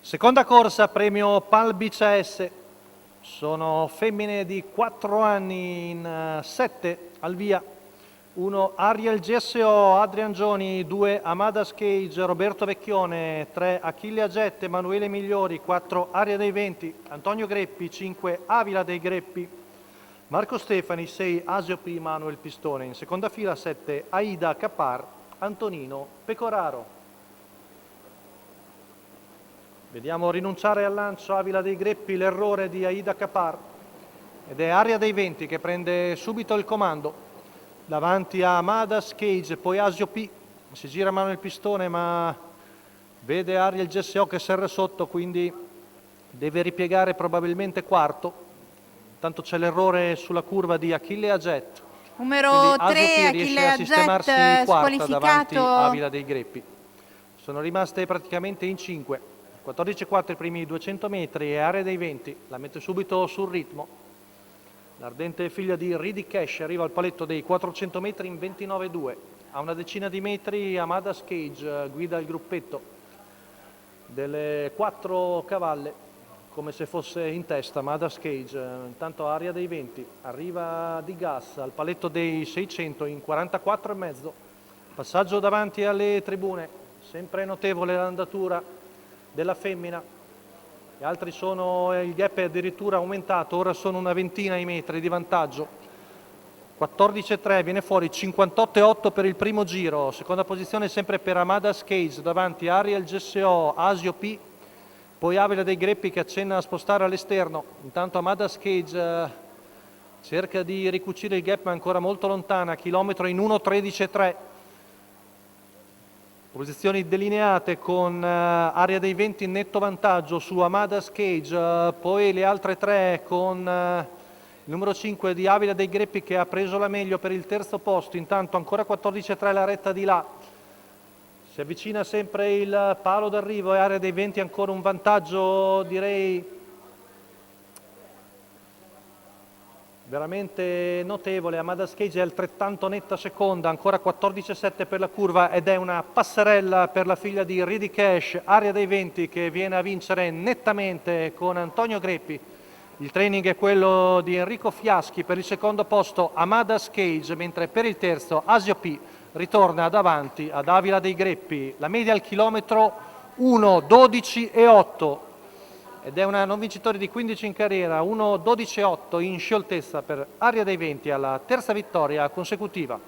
Seconda corsa, premio Palbice S. Sono femmine di 4 anni in 7 al via. 1 Ariel GSO, Adrian Gioni, 2 Amadas Cage, Roberto Vecchione, 3 Achille Agette, Emanuele Migliori, 4 Aria dei Venti, Antonio Greppi, 5 Avila dei Greppi, Marco Stefani, 6 Asio P, Manuel Pistone. In seconda fila 7 Aida Capar, Antonino Pecoraro. Vediamo rinunciare al lancio Avila dei Greppi, l'errore di Aida Capar, ed è Aria dei Venti che prende subito il comando davanti a Amadas Cage, poi Asio P, si gira mano il pistone ma vede Ariel GSO che serra sotto, quindi deve ripiegare probabilmente quarto. Intanto c'è l'errore sulla curva di Achille Aget, quindi Numero Asio 3, P riesce a Achille sistemarsi Agget, quarta davanti a squalificato. Avila dei Greppi. Sono rimaste praticamente in 5. 14,4 i primi 200 metri e Aria dei Venti la mette subito sul ritmo. L'ardente figlia di Ridi Cash arriva al paletto dei 400 metri in 29,2. A una decina di metri Amadas Cage guida il gruppetto delle 4 cavalle, come se fosse in testa Amadas Cage. Intanto Aria dei Venti arriva di gas al paletto dei 600 in 44,5. Passaggio davanti alle tribune, sempre notevole l'andatura della femmina. Gli altri il gap è addirittura aumentato, ora sono una ventina i metri di vantaggio. 14,3 viene fuori, 58,8 per il primo giro. Seconda posizione sempre per Amadas Cage, davanti Ariel GSO, Asio P, poi Avila dei Greppi che accenna a spostare all'esterno. Intanto Amadas Cage cerca di ricucire il gap ma è ancora molto lontana, chilometro in 1,13,3. Posizioni delineate con Aria dei Venti in netto vantaggio su Amadas Cage, poi le altre tre con il numero 5 di Avila dei Greppi che ha preso la meglio per il terzo posto. Intanto ancora 14,3 la retta di là. Si avvicina sempre il palo d'arrivo e Aria dei Venti ancora un vantaggio, direi, veramente notevole. Amadas Cage è altrettanto netta seconda, ancora 14,7 per la curva ed è una passerella per la figlia di Ridi Cash, Aria dei Venti, che viene a vincere nettamente con Antonio Greppi. Il training è quello di Enrico Fiaschi per il secondo posto Amadas Cage, mentre per il terzo Asio P ritorna davanti ad Avila dei Greppi. La media al chilometro 1,12,8. Ed è una non vincitore di 15 in carriera, 1,12,8 in scioltezza per Aria dei Venti alla terza vittoria consecutiva.